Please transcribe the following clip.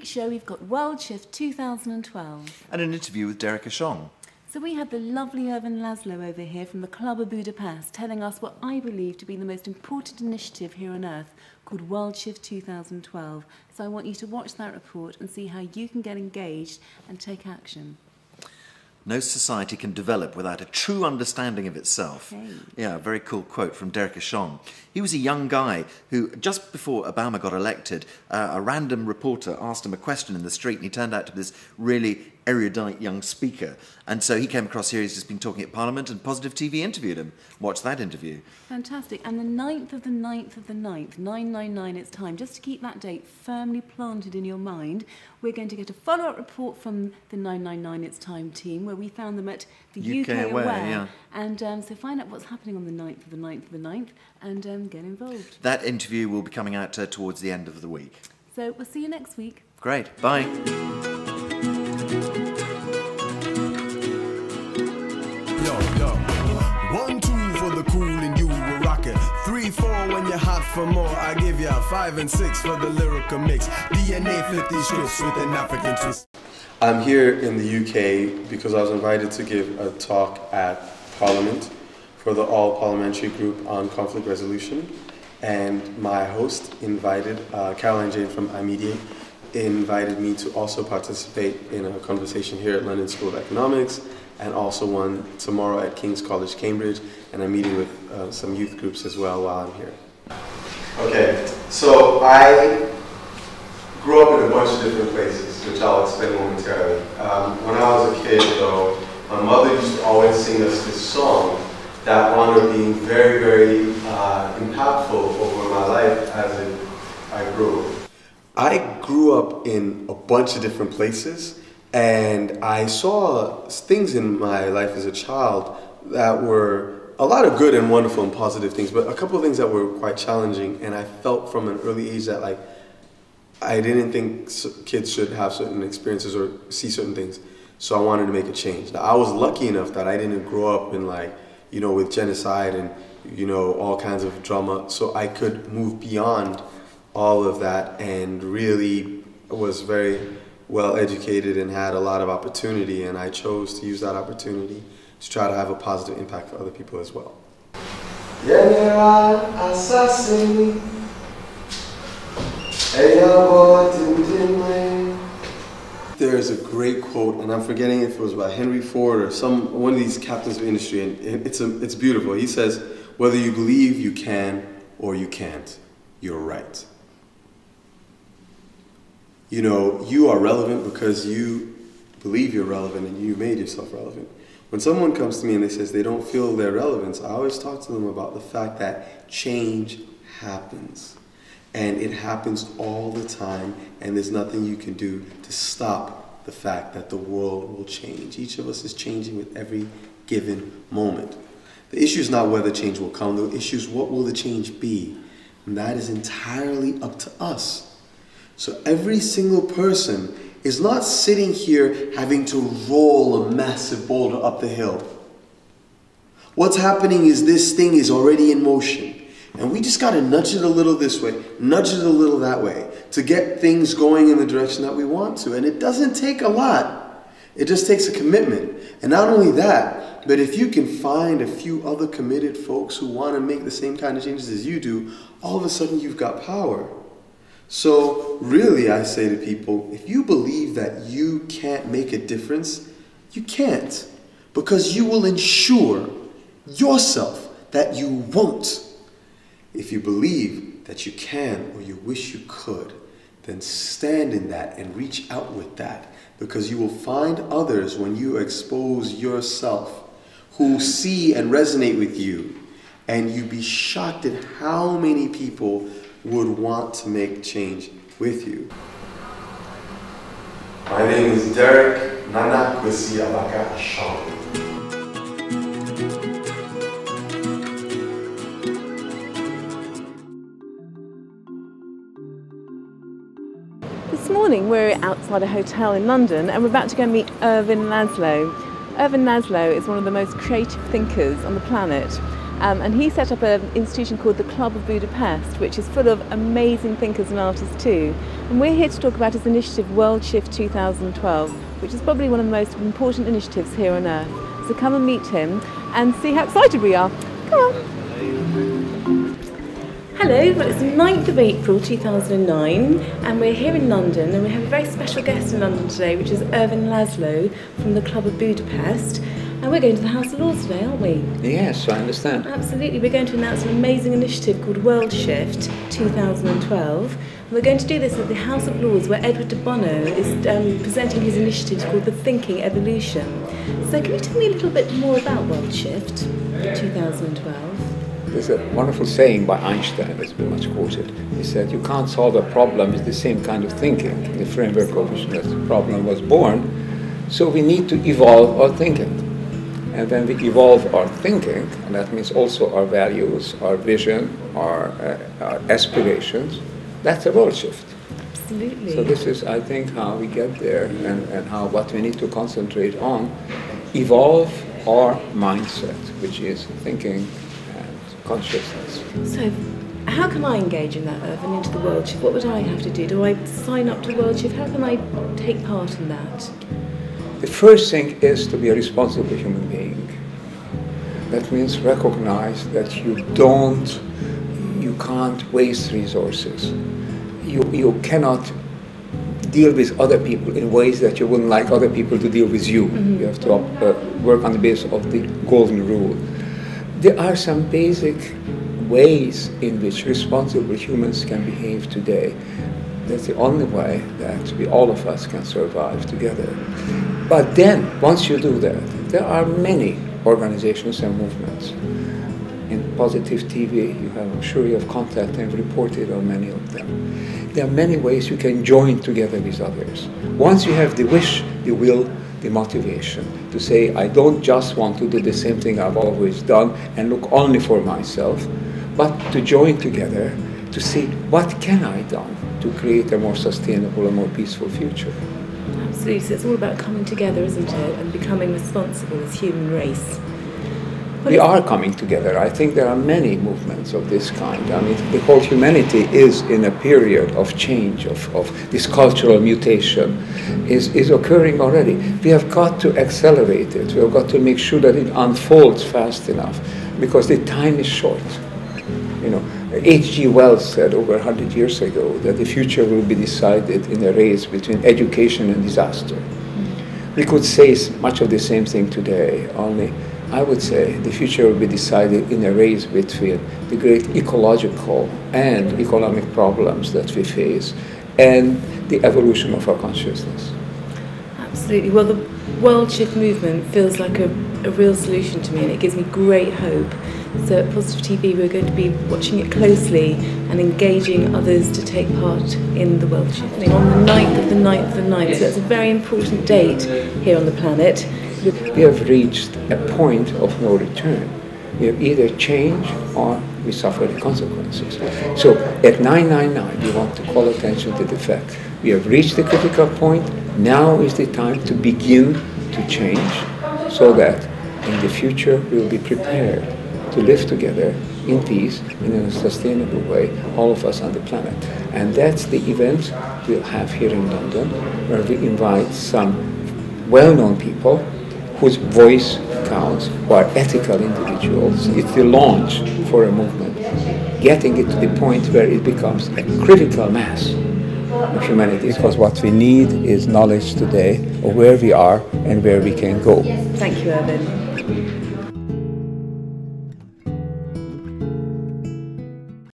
week's show we've got World Shift 2012. And an interview with Derek Ashong. So we had the lovely Irvin Laszlo over here from the Club of Budapest telling us what I believe to be the most important initiative here on earth called World Shift 2012. So I want you to watch that report and see how you can get engaged and take action. No society can develop without a true understanding of itself. Okay. Yeah, a very cool quote from Derek Ashong. He was a young guy who, just before Obama got elected, a random reporter asked him a question in the street, and he turned out to be this really erudite young speaker. And so he came across here, he's just been talking at Parliament, and PositiveTV interviewed him. Watch that interview. Fantastic. And the 9th of the 9th of the 9th, 999 it's time, just to keep that date firmly planted in your mind, we're going to get a follow-up report from the 999 it's time team, where we found them at the UK Aware. Yeah. And so find out what's happening on the 9th of the 9th of the 9th and get involved. That interview will be coming out towards the end of the week. So we'll see you next week. Great. Bye. Yo. 1, 2 for the cool and you will rock it. 3, 4 when you're hot for more. I give ya 5 and 6 for the lyrical mix. DNA flip these scripts with an African twist. I'm here in the UK because I was invited to give a talk at Parliament for the All Parliamentary Group on Conflict Resolution, and my host invited, Caroline Jane from iMedia, invited me to also participate in a conversation here at London School of Economics, and also one tomorrow at King's College, Cambridge, and I'm meeting with some youth groups as well while I'm here. Okay, so I grew up in a bunch of different places, which I'll explain momentarily. When I was a kid, though, my mother used to always sing us this song that wound up being very, very impactful over my life as I grew. I grew up in a bunch of different places, and I saw things in my life as a child that were a lot of good and wonderful and positive things, but a couple of things that were quite challenging, and I felt from an early age that I didn't think kids should have certain experiences or see certain things, so I wanted to make a change. Now, I was lucky enough that I didn't grow up in with genocide and all kinds of drama, so I could move beyond all of that and really was very well educated and had a lot of opportunity, and I chose to use that opportunity to try to have a positive impact for other people as well. There's a great quote, and I'm forgetting if it was by Henry Ford or one of these captains of industry, and it's beautiful. He says, "Whether you believe you can or you can't, you're right." You are relevant because you believe you're relevant and you made yourself relevant. When someone comes to me and they says they don't feel their relevance, I always talk to them about the fact that change happens. And it happens all the time, and there's nothing you can do to stop the fact that the world will change. Each of us is changing with every given moment. The issue is not whether change will come, the issue is what will the change be. And that is entirely up to us. So every single person is not sitting here having to roll a massive boulder up the hill. What's happening is this thing is already in motion. And we just got to nudge it a little this way, nudge it a little that way, to get things going in the direction that we want to. And it doesn't take a lot. It just takes a commitment. And not only that, but if you can find a few other committed folks who want to make the same kind of changes as you do, all of a sudden you've got power. So really, I say to people, if you believe that you can't make a difference, you can't. Because you will ensure yourself that you won't. If you believe that you can or you wish you could, then stand in that and reach out with that, because you will find others when you expose yourself who see and resonate with you, and you'd be shocked at how many people would want to make change with you. My name is Derek Nana Kwesi Abaka Ashong. This morning we're outside a hotel in London and we're about to go meet Irvin Laszlo. Irvin Laszlo is one of the most creative thinkers on the planet, and he set up an institution called the Club of Budapest, which is full of amazing thinkers and artists too. And we're here to talk about his initiative World Shift 2012, which is probably one of the most important initiatives here on Earth. So come and meet him and see how excited we are. Come on. Hello, well, it's the 9th of April 2009 and we're here in London, and we have a very special guest in London today, which is Ervin Laszlo from the Club of Budapest. And we're going to the House of Lords today, aren't we? Yes, I understand. Absolutely. We're going to announce an amazing initiative called World Shift 2012. And we're going to do this at the House of Lords, where Edward de Bono is presenting his initiative called The Thinking Evolution. So can you tell me a little bit more about World Shift 2012? There's a wonderful saying by Einstein that's been much quoted. He said, you can't solve a problem with the same kind of thinking, in the framework of which the problem was born. So we need to evolve our thinking. And when we evolve our thinking, and that means also our values, our vision, our aspirations, that's a world shift. Absolutely. So this is, I think, how we get there, and how what we need to concentrate on, evolve our mindset, which is thinking and consciousness. So how can I engage in that, Ervin, into the World Shift? What would I have to do? Do I sign up to World Shift? How can I take part in that? The first thing is to be a responsible human being. That means recognize that you can't waste resources. You cannot deal with other people in ways that you wouldn't like other people to deal with you. Mm-hmm. You have to work on the basis of the golden rule. There are some basic ways in which responsible humans can behave today. That's the only way that all of us can survive together. But then, once you do that, there are many organizations and movements. In PositiveTV, I'm sure you have contacted and reported on many of them. There are many ways you can join together with others. Once you have the wish, the will, the motivation to say, I don't just want to do the same thing I've always done and look only for myself, but to join together to see what can I do to create a more sustainable and more peaceful future. Absolutely, so it's all about coming together, isn't it, and becoming responsible as human race. We are coming together. I think there are many movements of this kind. I mean, the whole humanity is in a period of change, of this cultural mutation is occurring already. We have got to accelerate it. We have got to make sure that it unfolds fast enough, because the time is short. You know, H.G. Wells said over 100 years ago that the future will be decided in a race between education and disaster. We could say much of the same thing today, only I would say the future will be decided in a race between the great ecological and economic problems that we face and the evolution of our consciousness. Absolutely. Well, the World Shift movement feels like a real solution to me, and it gives me great hope. So at PositiveTV, we're going to be watching it closely and engaging others to take part in the World Shift on the 9th of the 9th of the 9th. So that's a very important date here on the planet. We have reached a point of no return. We have either change or we suffer the consequences. So at 999, we want to call attention to the fact we have reached the critical point. Now is the time to begin to change, so that in the future we will be prepared to live together in peace and in a sustainable way, all of us on the planet. And that's the event we'll have here in London, where we invite some well-known people whose voice counts, who are ethical individuals. It's the launch for a movement, getting it to the point where it becomes a critical mass of humanity. Because what we need is knowledge today of where we are and where we can go. Thank you, Ervin.